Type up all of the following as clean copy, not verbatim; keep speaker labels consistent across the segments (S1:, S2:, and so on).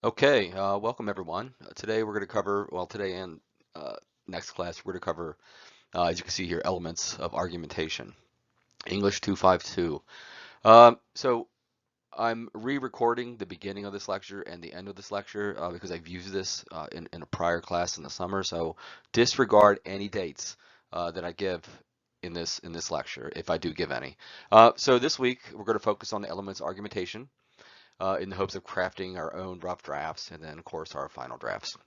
S1: Okay, welcome everyone. Today we're going to cover, well, today and next class, we're going to cover, as you can see here, elements of argumentation, English 252. So I'm re-recording the beginning of this lecture and the end of this lecture because I've used this in a prior class in the summer. So disregard any dates that I give in this lecture, if I do give any. So this week we're going to focus on the elements of argumentation in the hopes of crafting our own rough drafts, and then of course our final drafts,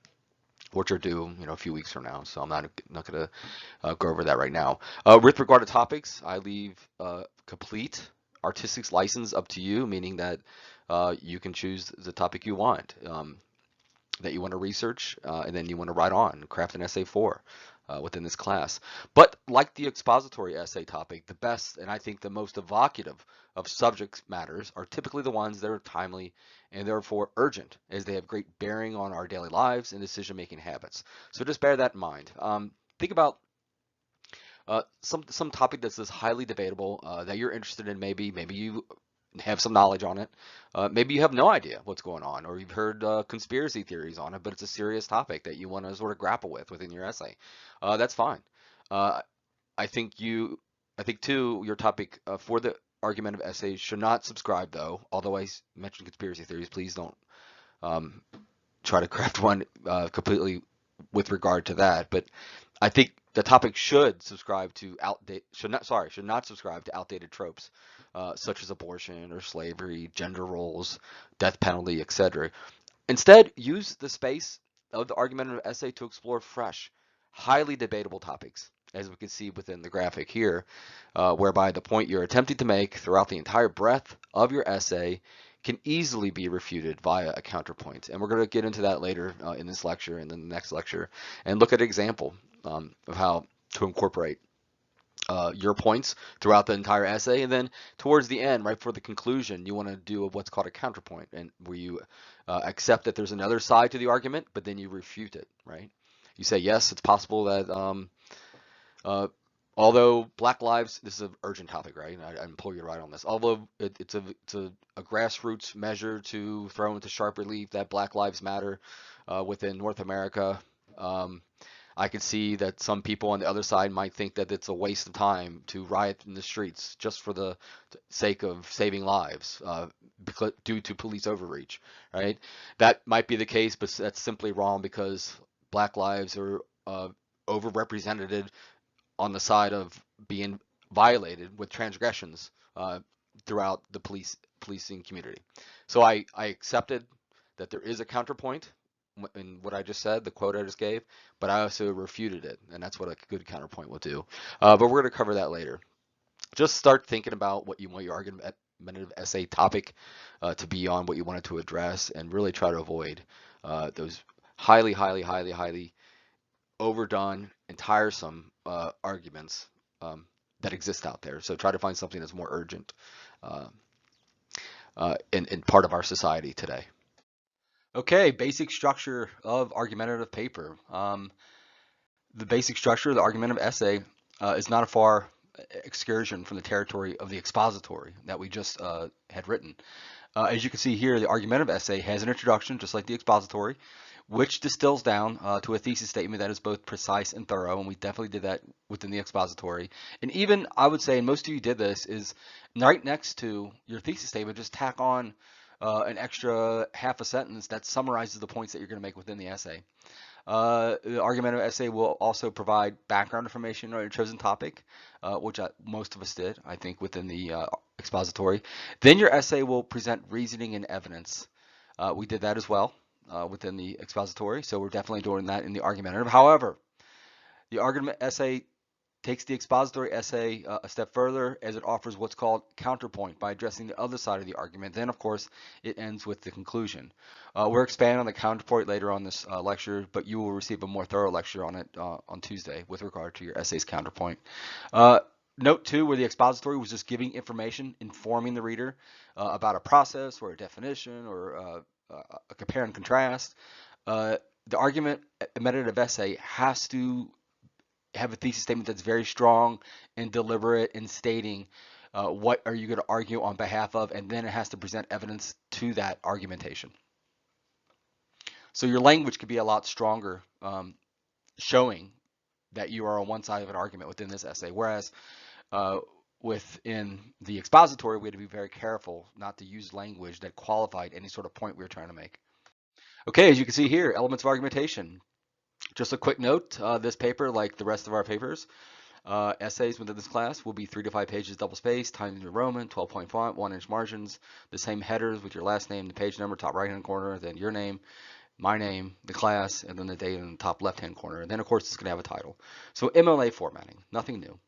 S1: which are due, a few weeks from now. So I'm not going to go over that right now. With regard to topics, I leave complete artistic license up to you, meaning that you can choose the topic you want. That you want to research, and then you want to write on, craft an essay for within this class. But like the expository essay topic, the best and I think the most evocative of subject matters are typically the ones that are timely and therefore urgent, as they have great bearing on our daily lives and decision-making habits. So just bear that in mind. Think about some topic that's just highly debatable that you're interested in. Maybe you have some knowledge on it. Maybe you have no idea what's going on, or you've heard conspiracy theories on it, but it's a serious topic that you want to sort of grapple with within your essay. That's fine. Uh, I think you, I think too, your topic for the argumentative essay should not subscribe though. Although mentioned conspiracy theories, please don't um, try to craft one completely with regard to that. But I think the topic should not subscribe to outdated tropes, such as abortion or slavery, gender roles, death penalty, etc. Instead, use the space of the argumentative essay to explore fresh, highly debatable topics, as we can see within the graphic here, whereby the point you're attempting to make throughout the entire breadth of your essay can easily be refuted via a counterpoint. And we're going to get into that later in this lecture and then the next lecture, and look at an example of how to incorporate your points throughout the entire essay, and then towards the end, right for the conclusion, you want to do what's called a counterpoint, and where you accept that there's another side to the argument, but then you refute it, right? You say, yes, it's possible that uh, although Black Lives, this is an urgent topic, right? I implore you to write on this. Although it's a grassroots measure to throw into sharp relief that Black Lives Matter within North America. Um, I could see that some people on the other side might think that it's a waste of time to riot in the streets just for the sake of saving lives due to police overreach, right? That might be the case, but that's simply wrong because Black lives are overrepresented on the side of being violated with transgressions throughout the policing community. So I accepted that there is a counterpoint in what I just said, the quote I just gave, but I also refuted it, and that's what a good counterpoint will do. But we're going to cover that later. Just start thinking about what you want your argumentative essay topic to be on, what you want it to address, and really try to avoid those highly overdone and tiresome arguments that exist out there. So try to find something that's more urgent uh, in part of our society today. Okay, basic structure of argumentative paper. The basic structure of the argumentative essay is not a far excursion from the territory of the expository that we just had written. As you can see here, the argumentative essay has an introduction, just like the expository, which distills down to a thesis statement that is both precise and thorough, and we definitely did that within the expository. And even, I would say, and most of you did this, is right next to your thesis statement, just tack on an extra half a sentence that summarizes the points that you're going to make within the essay. The argumentative essay will also provide background information on your chosen topic, which most of us did, I think, within the expository. Then your essay will present reasoning and evidence. We did that as well within the expository, so we're definitely doing that in the argumentative. However, the argument essay takes the expository essay a step further, as it offers what's called counterpoint by addressing the other side of the argument. Then, of course, it ends with the conclusion. We're expanding on the counterpoint later on this lecture, but you will receive a more thorough lecture on it on Tuesday with regard to your essay's counterpoint. Note too, where the expository was just giving information, informing the reader about a process or a definition or a compare and contrast. The argumentative essay has to have a thesis statement that's very strong and deliberate in stating what are you going to argue on behalf of, and then it has to present evidence to that argumentation. So your language could be a lot stronger, showing that you are on one side of an argument within this essay. Whereas uh, within the expository, we had to be very careful not to use language that qualified any sort of point we were trying to make. Okay, as you can see here, elements of argumentation. Just a quick note, this paper, like the rest of our papers, essays within this class will be 3 to 5 pages double spaced, Times New Roman, 12-point font, 1-inch margins, the same headers with your last name, the page number, top right-hand corner, then your name, my name, the class, and then the date in the top left-hand corner. And then, of course, it's going to have a title. So MLA formatting, nothing new.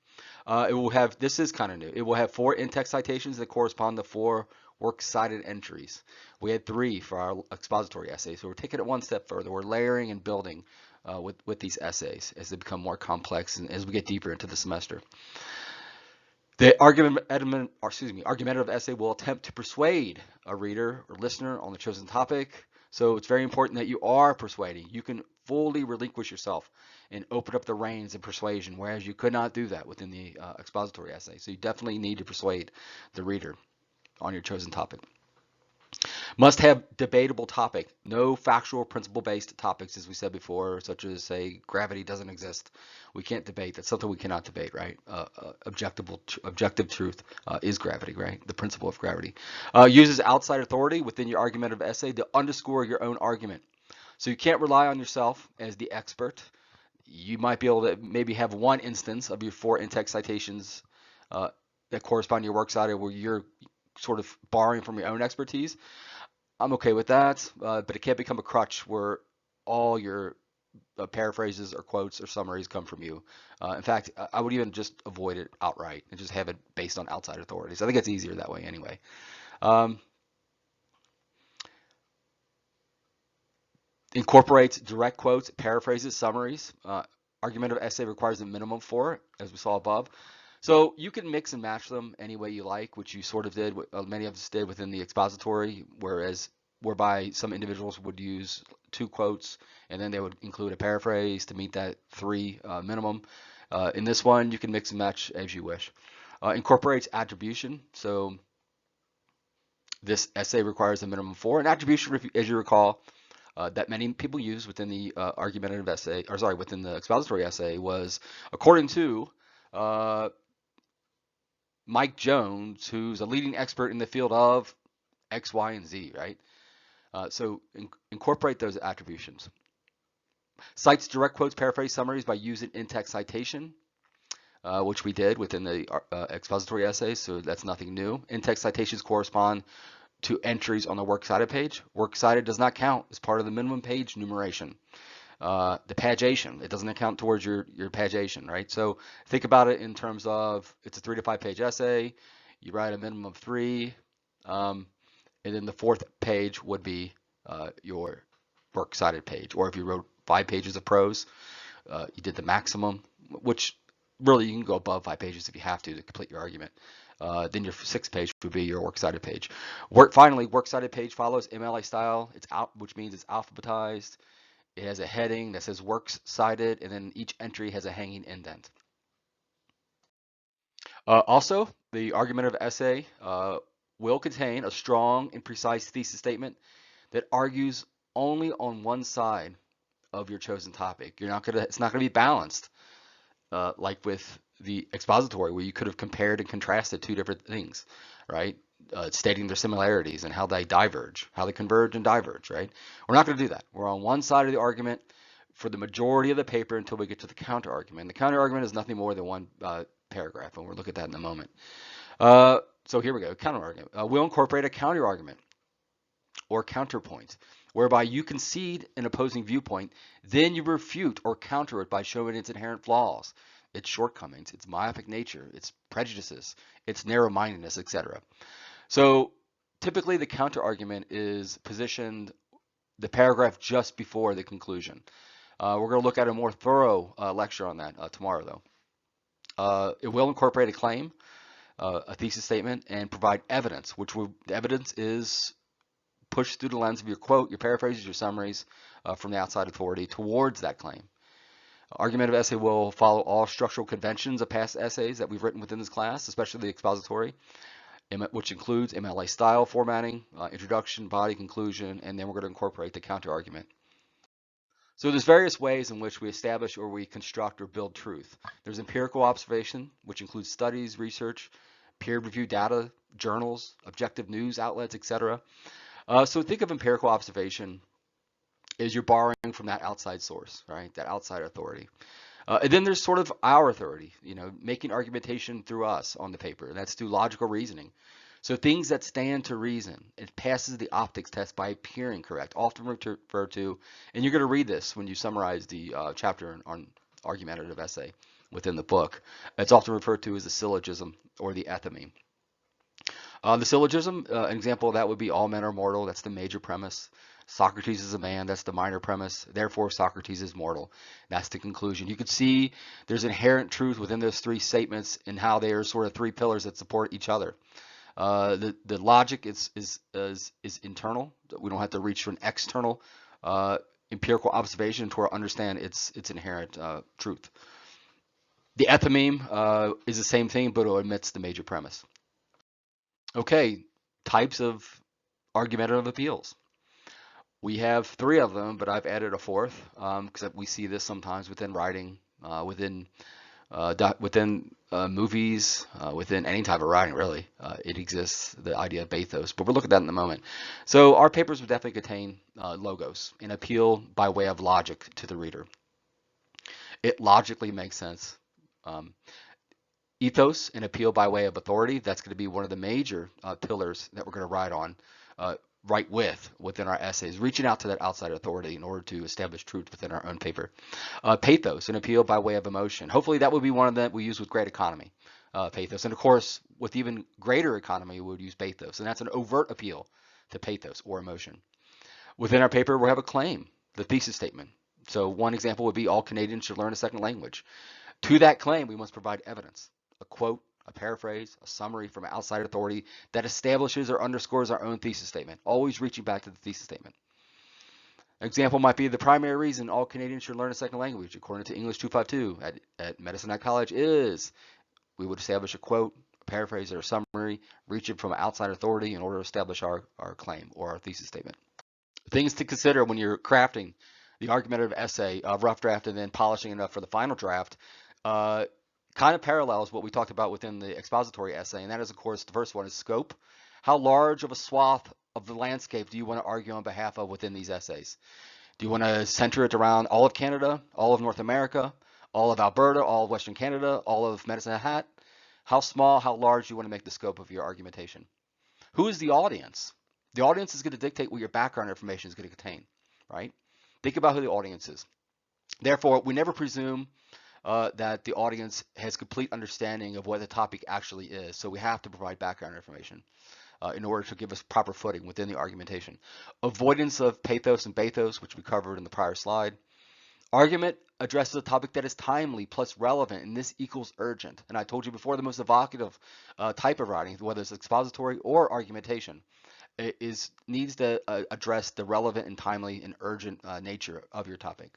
S1: It will have, this is kind of new, it will have 4 in-text citations that correspond to 4 works cited entries. We had 3 for our expository essay, so we're taking it one step further. We're layering and building with these essays as they become more complex and as we get deeper into the semester. The argumentative essay will attempt to persuade a reader or listener on the chosen topic. So it's very important that you are persuading. You can fully relinquish yourself and open up the reins of persuasion, whereas you could not do that within the expository essay. So you definitely need to persuade the reader on your chosen topic. Must have debatable topic. No factual principle-based topics, as we said before, such as, say, gravity doesn't exist. We can't debate. That's something we cannot debate, right? Objective truth is gravity, right? The principle of gravity. Uses outside authority within your argumentative essay to underscore your own argument. So you can't rely on yourself as the expert. You might be able to maybe have one instance of your 4 in-text citations that correspond to your works cited where you're sort of borrowing from your own expertise. I'm okay with that, but it can't become a crutch where all your paraphrases or quotes or summaries come from you. In fact, I would even just avoid it outright and just have it based on outside authorities. I think it's easier that way anyway. Incorporates direct quotes, paraphrases, summaries. Argumentative essay requires a minimum 4, as we saw above. So you can mix and match them any way you like, which you sort of did, many of us did within the expository, whereby some individuals would use 2 quotes and then they would include a paraphrase to meet that 3 minimum. In this one, you can mix and match as you wish. Incorporates attribution. So this essay requires a minimum 4. And attribution, as you recall, that many people use within the argumentative essay, or sorry, within the expository essay was according to Mike Jones, who's a leading expert in the field of X, Y, and Z, right? So incorporate those attributions. Cites direct quotes, paraphrase, summaries by using in-text citation, which we did within the expository essay, so that's nothing new. In-text citations correspond to entries on the works cited page. Works cited does not count as part of the minimum page numeration. The pagination, it doesn't account towards your pagination, right? So think about it in terms of it's a 3 to 5 page essay. You write a minimum of 3, and then the 4th page would be your works cited page. Or if you wrote 5 pages of prose, you did the maximum, which really you can go above 5 pages if you have to complete your argument. Then your 6th page would be your works cited page. Finally, works cited page follows MLA style. It's out, which means it's alphabetized. It has a heading that says works cited, and then each entry has a hanging indent. Also, the argumentative essay will contain a strong and precise thesis statement that argues only on one side of your chosen topic. It's not gonna be balanced like with the expository, where you could have compared and contrasted 2 different things, right? Stating their similarities and how they diverge, how they converge and diverge, right? We're not going to do that. We're on one side of the argument for the majority of the paper until we get to the counter argument. The counter argument is nothing more than one paragraph, and we'll look at that in a moment. So here we go, counter argument. We'll incorporate a counter argument or counterpoint, whereby you concede an opposing viewpoint, then you refute or counter it by showing its inherent flaws, its shortcomings, its myopic nature, its prejudices, its narrow-mindedness, etc. So typically the counter argument is positioned the paragraph just before the conclusion. We're going to look at a more thorough lecture on that tomorrow, though. It will incorporate a claim, a thesis statement, and provide evidence, the evidence is pushed through the lens of your quote, your paraphrases, your summaries from the outside authority towards that claim. Argumentative essay will follow all structural conventions of past essays that we've written within this class, especially the expository, which includes MLA style formatting, introduction, body, conclusion, and then we're going to incorporate the counter argument. So there's various ways in which we establish or we construct or build truth. There's empirical observation, which includes studies, research, peer-reviewed data, journals, objective news outlets, etc. So think of empirical observation as you're borrowing from that outside source, right? That outside authority. And then there's sort of our authority, making argumentation through us on the paper. And that's through logical reasoning. So things that stand to reason, it passes the optics test by appearing correct, often referred to, and you're going to read this when you summarize the chapter on argumentative essay within the book. It's often referred to as the syllogism or the etheme. The syllogism, an example of that would be all men are mortal. That's the major premise. Socrates is a man. That's the minor premise. Therefore, Socrates is mortal. That's the conclusion. You could see there's inherent truth within those three statements and how they are sort of three pillars that support each other. The logic is internal. We don't have to reach for an external empirical observation to understand its inherent truth. The etheme is the same thing, but it omits the major premise. Okay, types of argumentative appeals. We have three of them, but I've added a fourth because we see this sometimes within writing, within movies, within any type of writing, really. It exists, the idea of pathos, but we'll look at that in a moment. So our papers would definitely contain logos, an appeal by way of logic to the reader. It logically makes sense. Ethos, an appeal by way of authority. That's going to be one of the major pillars that we're going to write within our essays, reaching out to that outside authority in order to establish truth within our own paper. Pathos, an appeal by way of emotion. Hopefully that would be one of them we use with great economy, pathos. And of course, with even greater economy, we would use pathos. And that's an overt appeal to pathos or emotion. Within our paper, we have a claim, the thesis statement. So one example would be all Canadians should learn a second language. To that claim, we must provide evidence, a quote, a paraphrase, a summary from outside authority that establishes or underscores our own thesis statement, always reaching back to the thesis statement. An example might be the primary reason all Canadians should learn a second language, according to English 252 at Medicine at College, is we would establish a quote, a paraphrase, or a summary, reaching from outside authority in order to establish our claim or our thesis statement. Things to consider when you're crafting the argumentative essay, rough draft, and then polishing it up for the final draft. Kind of parallels what we talked about within the expository essay, and that is, of course, the first one is scope. How large of a swath of the landscape do you want to argue on behalf of within these essays? Do you want to center it around all of Canada, all of North America, all of Alberta, all of Western Canada, all of Medicine Hat? How small, how large do you want to make the scope of your argumentation? Who is the audience? The audience is going to dictate what your background information is going to contain, right? Think about who the audience is. Therefore, we never presume that the audience has complete understanding of what the topic actually is. So we have to provide background information in order to give us proper footing within the argumentation. Avoidance of pathos and bathos, which we covered in the prior slide. Argument addresses a topic that is timely plus relevant, and this equals urgent. And I told you before, the most evocative type of writing, whether it's expository or argumentation, needs to address the relevant and timely and urgent nature of your topic.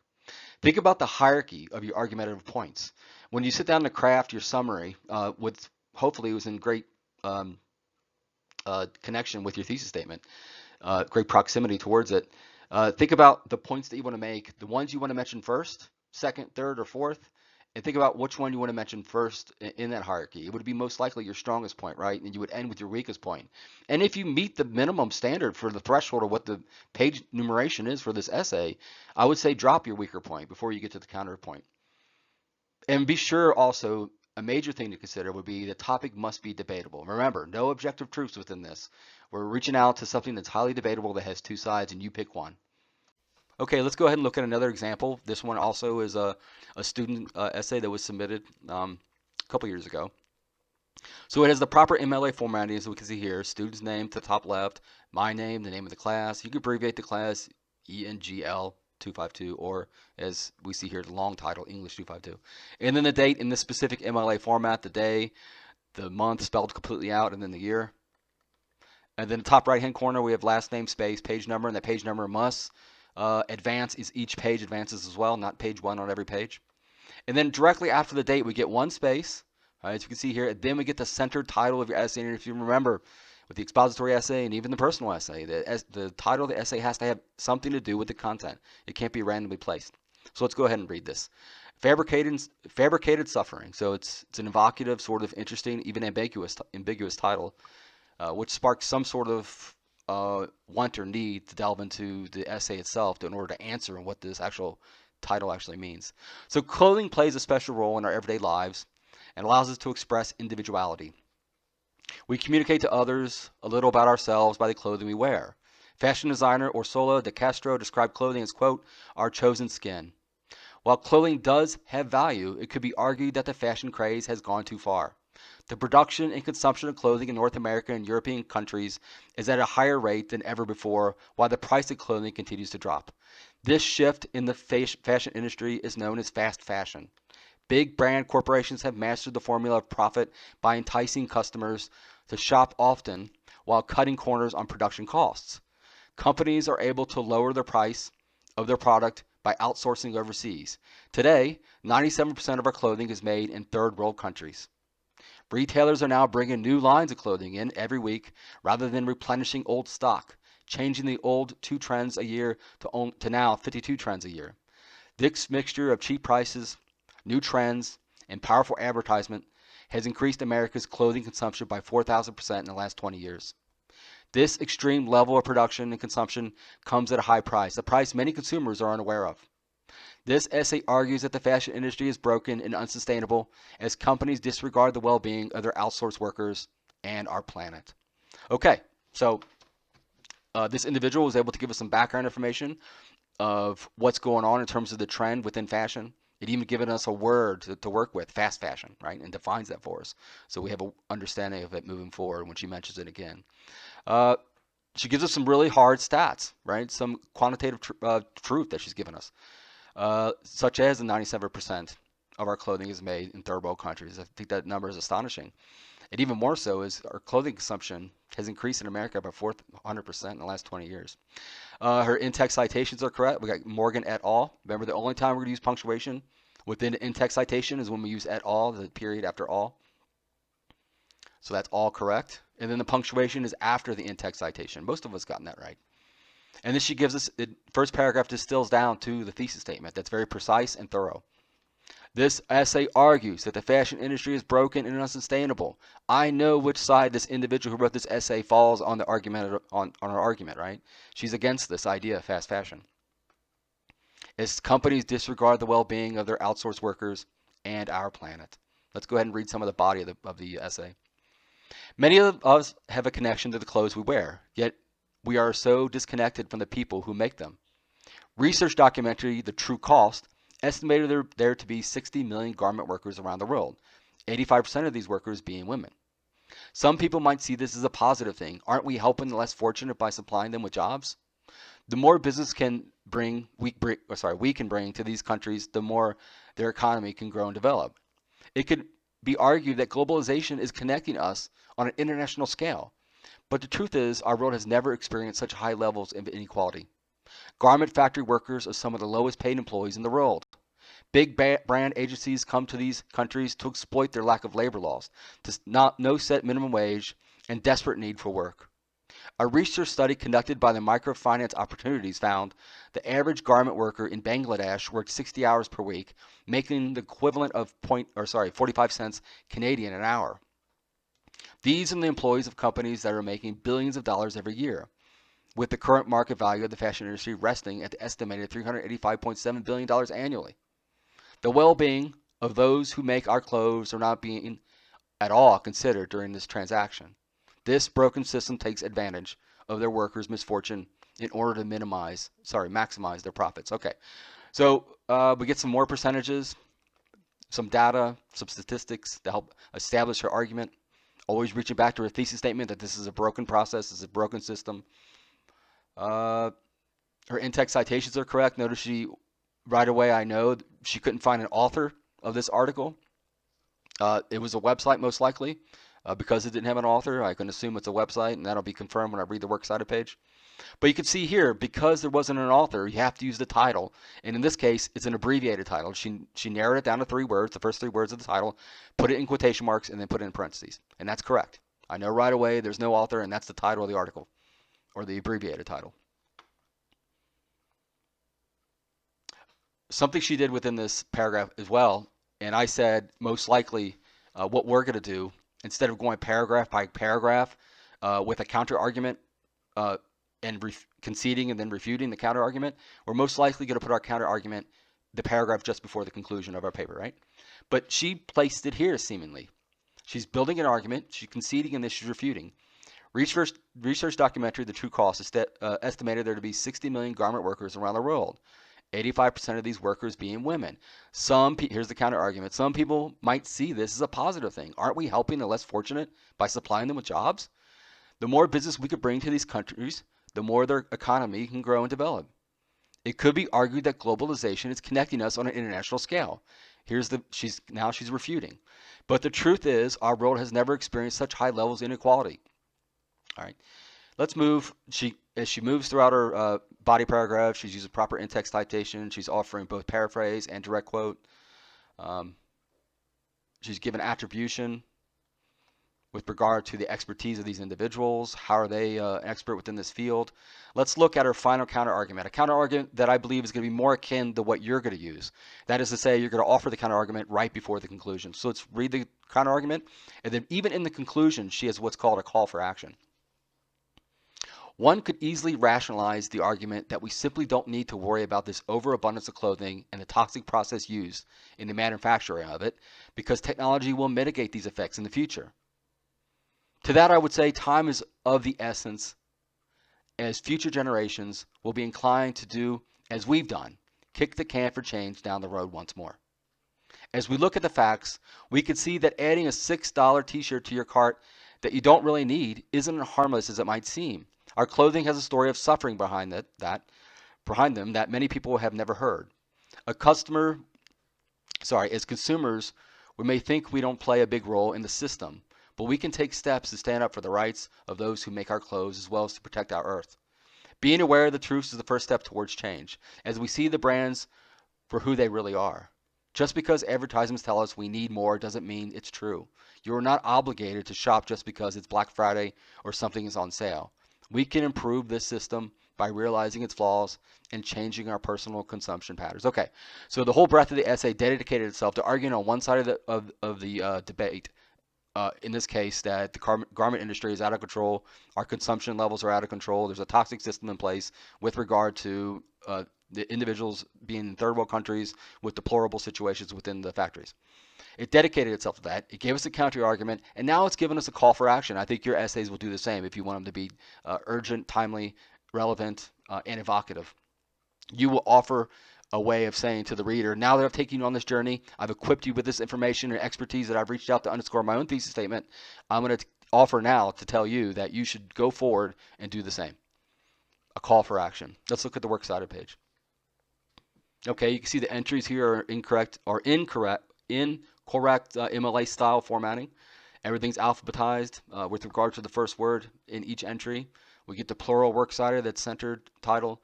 S1: Think about the hierarchy of your argumentative points. When you sit down to craft your summary, hopefully it was in great connection with your thesis statement, great proximity towards it. Think about the points that you want to make, the ones you want to mention first, second, third, or fourth, and think about which one you want to mention first in that hierarchy. It would be most likely your strongest point, right? And you would end with your weakest point. And if you meet the minimum standard for the threshold of what the page numeration is for this essay, I would say drop your weaker point before you get to the counterpoint. And be sure also, a major thing to consider would be the topic must be debatable. Remember, no objective truths within this. We're reaching out to something that's highly debatable that has two sides, and you pick one. Okay, let's go ahead and look at another example. This one also is a student essay that was submitted a couple years ago. So it has the proper MLA formatting, as we can see here. Student's name to the top left, my name, the name of the class. You can abbreviate the class ENGL 252, or as we see here, the long title, English 252. And then the date in this specific MLA format, the day, the month spelled completely out, and then the year. And then the top right-hand corner, we have last name, space, page number, and that page number must advance is each page advances as well, not page one on every page. And then directly after the date, we get one space, as you can see here. And then we get the centered title of your essay. And if you remember, with the expository essay and even the personal essay. The title of the essay has to have something to do with the content. It can't be randomly placed. So let's go ahead and read this. Fabricated suffering. So it's an evocative, sort of interesting, even ambiguous title, which sparks some sort of want or need to delve into the essay itself in order to answer what this actual title actually means. So clothing plays a special role in our everyday lives and allows us to express individuality. We communicate to others a little about ourselves by the clothing we wear. Fashion designer Orsola de Castro described clothing as, quote, our chosen skin. While clothing does have value, it could be argued that the fashion craze has gone too far. The production and consumption of clothing in North America and European countries is at a higher rate than ever before, while the price of clothing continues to drop. This shift in the fashion industry is known as fast fashion. Big brand corporations have mastered the formula of profit by enticing customers to shop often while cutting corners on production costs. Companies are able to lower the price of their product by outsourcing overseas. Today, 97% of our clothing is made in third world countries. Retailers are now bringing new lines of clothing in every week rather than replenishing old stock, changing the old 2 trends a year to now 52 trends a year. This mixture of cheap prices, new trends, and powerful advertisement has increased America's clothing consumption by 4,000% in the last 20 years. This extreme level of production and consumption comes at a high price, a price many consumers are unaware of. This essay argues that the fashion industry is broken and unsustainable as companies disregard the well-being of their outsourced workers and our planet. Okay, so this individual was able to give us some background information of what's going on in terms of the trend within fashion. It even given us a word to work with, fast fashion, right, and defines that for us. So we have an understanding of it moving forward when she mentions it again. She gives us some really hard stats, right? Some quantitative truth that she's given us, such as the 97% of our clothing is made in third world countries. I think that number is astonishing. And even more so is our clothing consumption has increased in America by 400% in the last 20 years. Her in-text citations are correct. We got Morgan et al. Remember, the only time we're going to use punctuation within an in-text citation is when we use et al., the period after all. So that's all correct. And then the punctuation is after the in-text citation. Most of us gotten that right. And then she gives us, the first paragraph distills down to the thesis statement that's very precise and thorough. This essay argues that the fashion industry is broken and unsustainable. I know which side this individual who wrote this essay falls on the argument, on her argument, right? She's against this idea of fast fashion. As companies disregard the well-being of their outsourced workers and our planet. Let's go ahead and read some of the body of the essay. Many of us have a connection to the clothes we wear, yet we are so disconnected from the people who make them. Research documentary The True Cost estimated there to be 60 million garment workers around the world, 85% of these workers being women. Some people might see this as a positive thing. Aren't we helping the less fortunate by supplying them with jobs? The more business we can bring to these countries, the more their economy can grow and develop. It could be argued that globalization is connecting us on an international scale. But the truth is, our world has never experienced such high levels of inequality. Garment factory workers are some of the lowest paid employees in the world. Big brand agencies come to these countries to exploit their lack of labor laws, no set minimum wage, and desperate need for work. A research study conducted by the Microfinance Opportunities found the average garment worker in Bangladesh worked 60 hours per week, making the equivalent of 45 cents Canadian an hour. These are the employees of companies that are making billions of dollars every year, with the current market value of the fashion industry resting at the estimated $385.7 billion annually. The well-being of those who make our clothes are not being at all considered during this transaction. This broken system takes advantage of their workers' misfortune in order to maximize their profits. Okay, so we get some more percentages, some data, some statistics to help establish her argument. Always reaching back to her thesis statement that this is a broken process, this is a broken system. Her in-text citations are correct. Notice right away I know she couldn't find an author of this article. It was a website most likely. Because it didn't have an author, I can assume it's a website, and that'll be confirmed when I read the works cited page. But you can see here, because there wasn't an author, you have to use the title. And in this case, it's an abbreviated title. She narrowed it down to 3 words, the first 3 words of the title, put it in quotation marks, and then put it in parentheses. And that's correct. I know right away there's no author, and that's the title of the article, or the abbreviated title. Something she did within this paragraph as well, and I said most likely what we're going to do, instead of going paragraph by paragraph with a counter argument and conceding and then refuting the counter argument, we're most likely going to put our counter argument the paragraph just before the conclusion of our paper, right? But she placed it here seemingly. She's building an argument, she's conceding, and then she's refuting. Research documentary The True Cost estimated there to be 60 million garment workers around the world. 85% of these workers being women. Here's the counter argument. Some people might see this as a positive thing. Aren't we helping the less fortunate by supplying them with jobs? The more business we could bring to these countries, the more their economy can grow and develop. It could be argued that globalization is connecting us on an international scale. She's refuting. But the truth is, our world has never experienced such high levels of inequality. All right, let's move. As she moves throughout her body paragraph, she's using proper in-text citation. She's offering both paraphrase and direct quote. She's given attribution with regard to the expertise of these individuals. How are they an expert within this field? Let's look at her final counter-argument, a counter-argument that I believe is going to be more akin to what you're going to use. That is to say, you're going to offer the counter-argument right before the conclusion. So let's read the counter-argument, and then even in the conclusion, she has what's called a call for action. One could easily rationalize the argument that we simply don't need to worry about this overabundance of clothing and the toxic process used in the manufacturing of it, because technology will mitigate these effects in the future. To that I would say time is of the essence, as future generations will be inclined to do as we've done, kick the can for change down the road once more. As we look at the facts, we can see that adding a $6 t-shirt to your cart that you don't really need isn't as harmless as it might seem. Our clothing has a story of suffering behind them that many people have never heard. As consumers, we may think we don't play a big role in the system, but we can take steps to stand up for the rights of those who make our clothes as well as to protect our earth. Being aware of the truth is the first step towards change, as we see the brands for who they really are. Just because advertisements tell us we need more doesn't mean it's true. You are not obligated to shop just because it's Black Friday or something is on sale. We can improve this system by realizing its flaws and changing our personal consumption patterns. Okay, so the whole breadth of the essay dedicated itself to arguing on one side of the debate, in this case, that the garment industry is out of control, our consumption levels are out of control, there's a toxic system in place with regard to the individuals being in third world countries with deplorable situations within the factories. It dedicated itself to that. It gave us a counter argument, and now it's given us a call for action. I think your essays will do the same if you want them to be urgent, timely, relevant, and evocative. You will offer a way of saying to the reader, now that I've taken you on this journey, I've equipped you with this information and expertise that I've reached out to underscore my own thesis statement. I'm going to offer now to tell you that you should go forward and do the same. A call for action. Let's look at the works cited page. Okay, you can see the entries here are incorrect MLA style formatting. Everything's alphabetized with regard to the first word in each entry. We get the plural works cited that's centered title.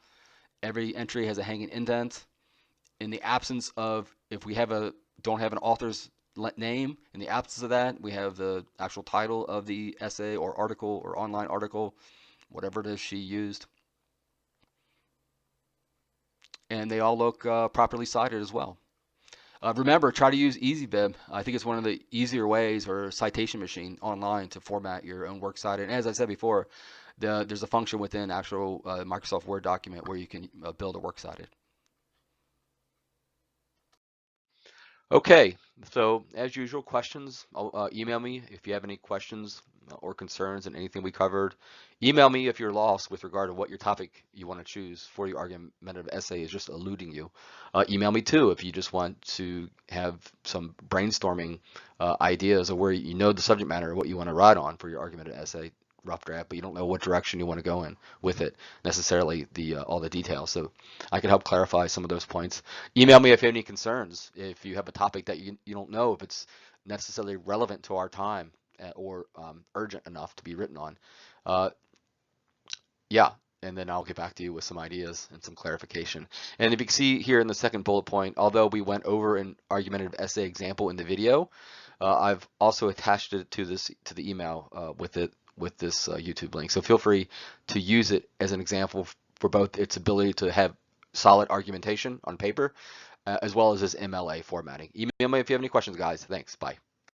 S1: Every entry has a hanging indent. In the absence of, if we don't have an author's name, in the absence of that, we have the actual title of the essay or article or online article, whatever it is she used. And they all look properly cited as well. Remember, try to use EasyBib. I think it's one of the easier ways, or citation machine online, to format your own works cited. And as I said before, there's a function within actual Microsoft Word document where you can build a works cited. Okay, so as usual, questions, email me if you have any questions or concerns and anything we covered. Email me if you're lost with regard to what your topic you want to choose for your argumentative essay is just eluding you. Email me too if you just want to have some brainstorming ideas of where you know the subject matter, what you want to write on for your argumentative essay rough draft, but you don't know what direction you want to go in with it necessarily, all the details. So I can help clarify some of those points. Email me if you have any concerns, if you have a topic that you don't know if it's necessarily relevant to our time or urgent enough to be written on. Yeah, and then I'll get back to you with some ideas and some clarification. And if you can see here in the second bullet point, although we went over an argumentative essay example in the video, I've also attached it to the email with this YouTube link. So feel free to use it as an example for both its ability to have solid argumentation on paper, as well as this MLA formatting. Email me if you have any questions, guys. Thanks. Bye.